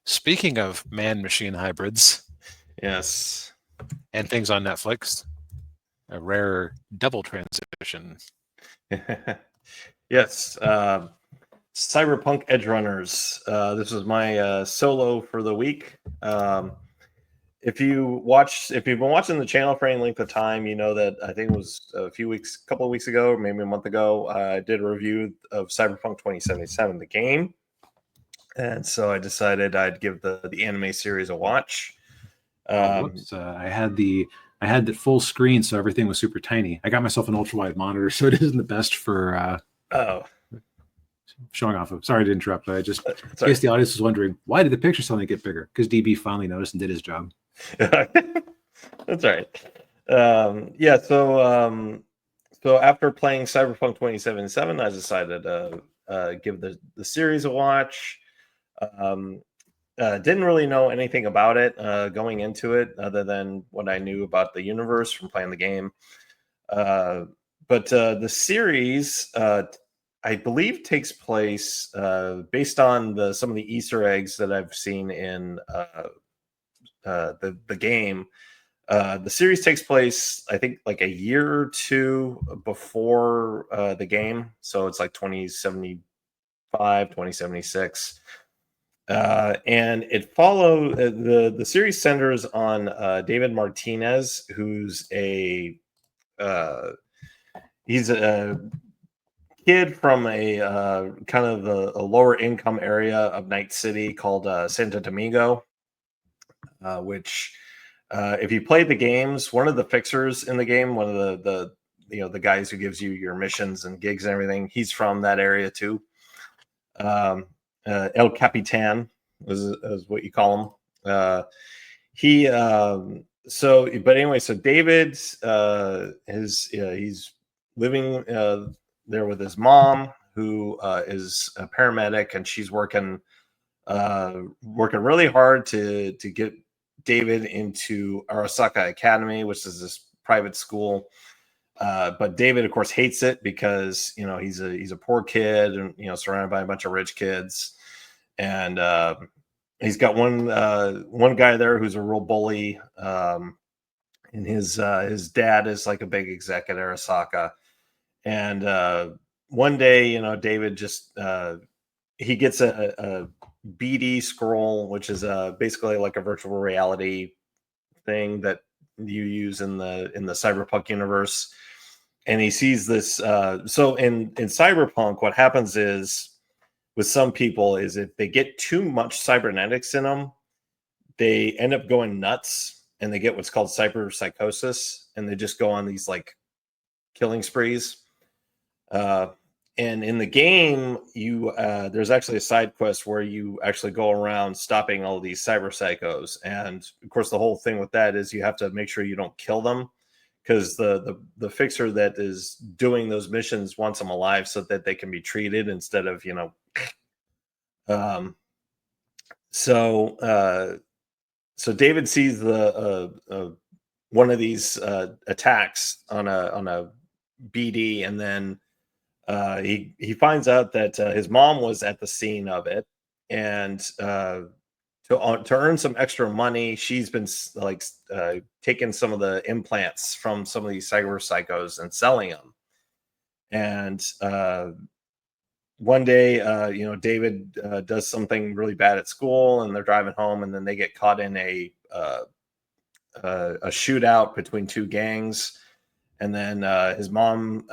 Speaking of man-machine hybrids Yes. and things on Netflix, a rare double transition. Yes. Cyberpunk Edgerunners. This was my solo for the week. If you've been watching the channel for any length of time, you know that I think it was a couple of weeks ago, or maybe a month ago, I did a review of Cyberpunk 2077, the game. And so I decided I'd give the anime series a watch. Whoops! I had the full screen, so everything was super tiny. I got myself an ultra wide monitor, so it isn't the best for Oh, showing off of. Sorry to interrupt. I just, in sorry. case the audience was wondering, why did the picture suddenly get bigger? Because DB finally noticed and did his job. That's right. Yeah. So after playing Cyberpunk 2077, I decided to give the series a watch. Didn't really know anything about it going into it, other than what I knew about the universe from playing the game. But the series, I believe, takes place based on some of the Easter eggs that I've seen in the game. The series takes place, I think, like a year or two before the game, so it's like 2075, 2076. And it the series centers on David Martinez, who's he's a kid from a kind of a lower income area of Night City called Santo Domingo, which if you played the games, one of the fixers in the game, one of the guys who gives you your missions and gigs and everything, he's from that area too. El Capitan is what you call him. But anyway, so David he's living there with his mom, who is a paramedic, and she's working really hard to get David into Arasaka Academy, which is this private school. But David, of course, hates it because he's a poor kid, and surrounded by a bunch of rich kids, and he's got one guy there who's a real bully, and his dad is like a big exec at Arasaka. And one day, David just he gets a BD scroll, which is basically like a virtual reality thing that you use in the Cyberpunk universe. And he sees this. So in Cyberpunk, what happens is, with some people, is if they get too much cybernetics in them, they end up going nuts, and they get what's called cyberpsychosis, and they just go on these like killing sprees. And in the game, there's actually a side quest where you actually go around stopping all these cyber psychos. And of course, the whole thing with that is you have to make sure you don't kill them, because the fixer that is doing those missions wants them alive so that they can be treated instead of so David sees the one of these attacks on a BD, and then he finds out that his mom was at the scene of it, and to earn some extra money, she's been taking some of the implants from some of these cyber psychos and selling them. And one day, David does something really bad at school, and they're driving home, and then they get caught in a shootout between two gangs, and then his mom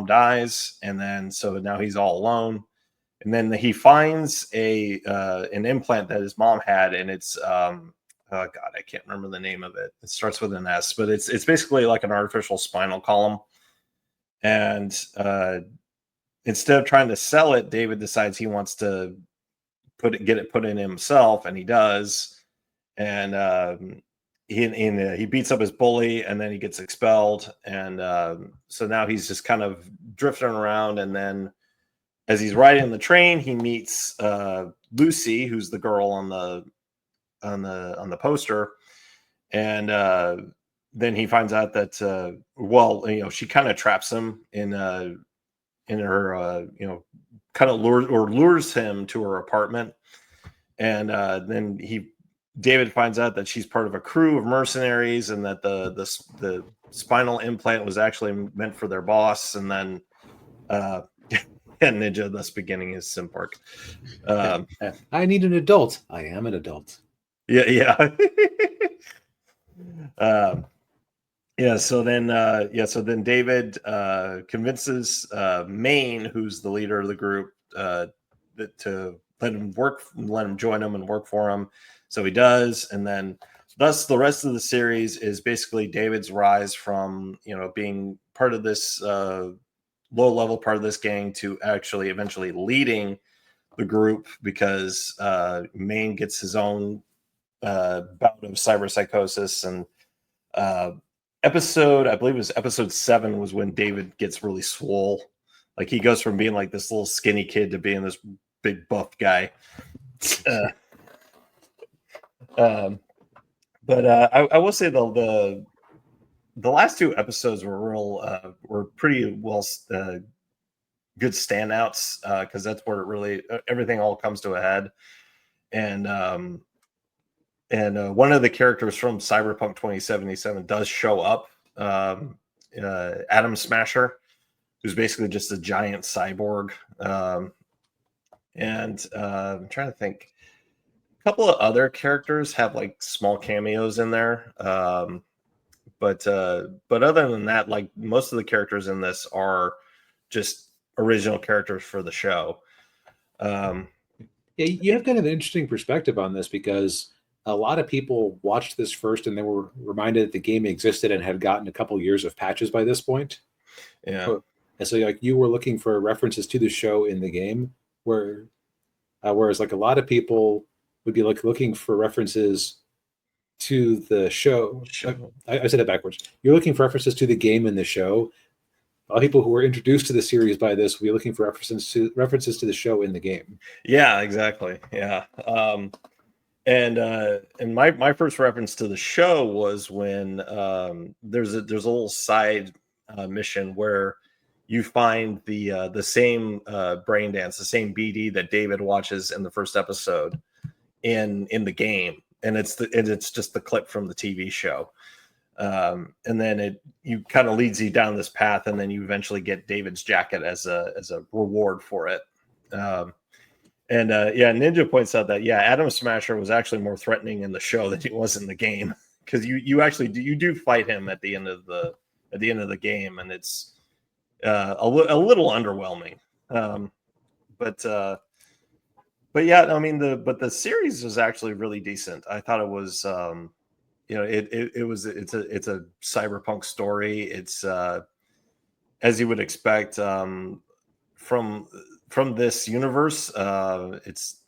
dies, and then so now he's all alone. And then he finds an implant that his mom had, and it's oh god, I can't remember the name of it. It starts with an S, but it's basically like an artificial spinal column. And instead of trying to sell it, David decides he wants to get it put in himself, and he does. And he beats up his bully, and then he gets expelled. And so now he's just kind of drifting around. And then as he's riding the train, he meets Lucy, who's the girl on the poster. And then he finds out that she kind of traps him in her kind of lures him to her apartment. and then David finds out that she's part of a crew of mercenaries, and that the spinal implant was actually meant for their boss, and then and Ninja thus beginning his sim park. I need an adult. I am an adult. Yeah. So then David convinces Maine, who's the leader of the group, to let him join him and work for him. So he does, and then thus the rest of the series is basically David's rise from being part of this low level part of this gang to actually eventually leading the group, because Maine gets his own bout of cyberpsychosis, and I believe it was episode 7 was when David gets really swole. Like, he goes from being like this little skinny kid to being this big buff guy. I will say the last 2 episodes were pretty well good standouts, because that's where it really everything all comes to a head. And one of the characters from Cyberpunk 2077 does show up, Atom Smasher, who's basically just a giant cyborg. I'm trying to think. A couple of other characters have like small cameos in there. But other than that, like, most of the characters in this are just original characters for the show. Yeah, you have kind of an interesting perspective on this, because a lot of people watched this first and they were reminded that the game existed and had gotten a couple years of patches by this point. Yeah. And so, like, you were looking for references to the show in the game, whereas like a lot of people would be looking for references to the show. I said it backwards. You're looking for references to the game in the show. A lot of people who were introduced to the series by this will be looking for references to the show in the game. Yeah, exactly. Yeah. And my first reference to the show was when there's a little side mission where you find the same brain dance, the same BD that David watches in the first episode in the game, and it's just the clip from the TV show. And then you kind of leads you down this path, and then you eventually get David's jacket as a reward for it. Ninja points out that Atom Smasher was actually more threatening in the show than he was in the game, because you actually do fight him at the end of the game, and it's a little underwhelming. The series was actually really decent. I thought it was it's a cyberpunk story. It's as you would expect from this universe. It's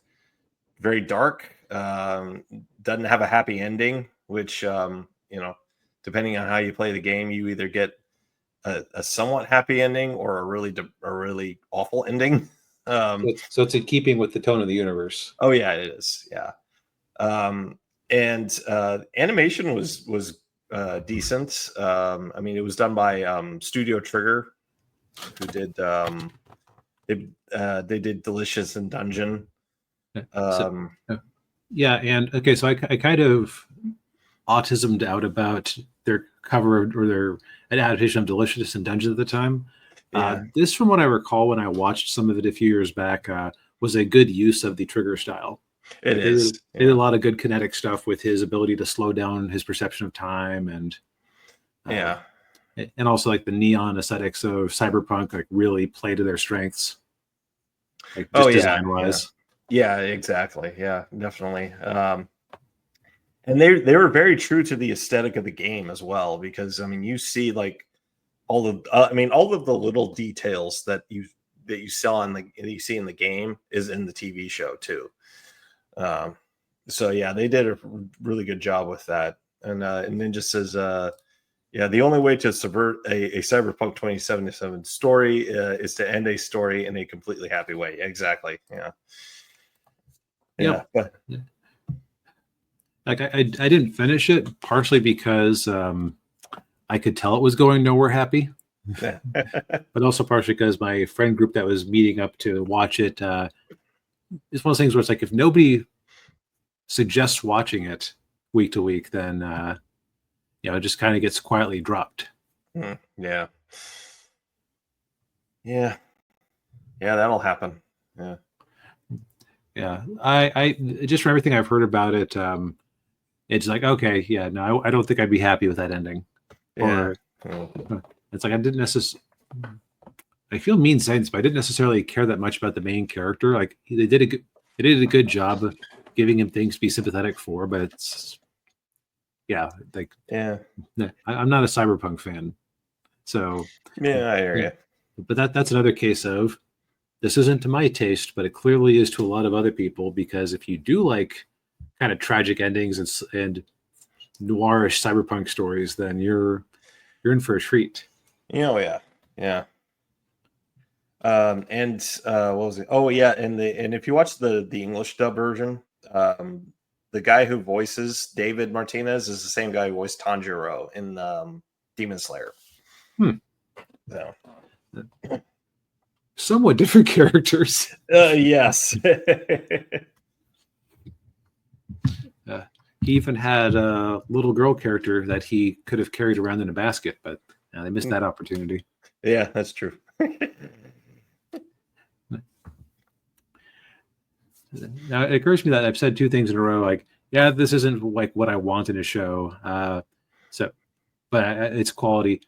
very dark. Doesn't have a happy ending, which depending on how you play the game, you either get a somewhat happy ending or a really awful ending. So it's in keeping with the tone of the universe. Oh yeah, it is. Yeah. And animation was decent. It was done by Studio Trigger, who did they did Delicious and Dungeon. And okay, so I kind of autismed out about their cover or their adaptation of Delicious and Dungeon at the time. Yeah. This, from what I recall when I watched some of it a few years back, was a good use of the Trigger style. They did a lot of good kinetic stuff with his ability to slow down his perception of time, and also like the neon aesthetics of Cyberpunk like really play to their strengths. Like just design wise. Yeah, exactly. Yeah, definitely. And they were very true to the aesthetic of the game as well, because you see like all of the little details that you see in the game is in the TV show too. They did a really good job with that. And Ninja says, the only way to subvert a Cyberpunk 2077 story is to end a story in a completely happy way. Exactly. Yeah. But like I didn't finish it, partially because I could tell it was going nowhere happy, but also partially because my friend group that was meeting up to watch it, it's one of those things where it's like, if nobody suggests watching it week to week, then it just kind of gets quietly dropped. Yeah. That'll happen. Yeah. I just from everything I've heard about it, it's like, okay, yeah, no, I don't think I'd be happy with that ending. Or it's like I didn't necessarily. I feel mean saying this, but I didn't necessarily care that much about the main character. Like they did a good job of giving him things to be sympathetic for, but it's I'm not a Cyberpunk fan, so I hear you. But that's another case of this isn't to my taste, but it clearly is to a lot of other people, because if you do like kind of tragic endings and noirish cyberpunk stories, then you're in for a treat. Yeah. And what was it? Oh yeah, and if you watch the English dub version, the guy who voices David Martinez is the same guy who voiced Tanjiro in Demon Slayer. So. Somewhat different characters. Yes. He even had a little girl character that he could have carried around in a basket, but they missed that opportunity. Yeah, that's true. Now, it occurs to me that I've said two things in a row, like, yeah, this isn't like what I want in a show. But it's quality.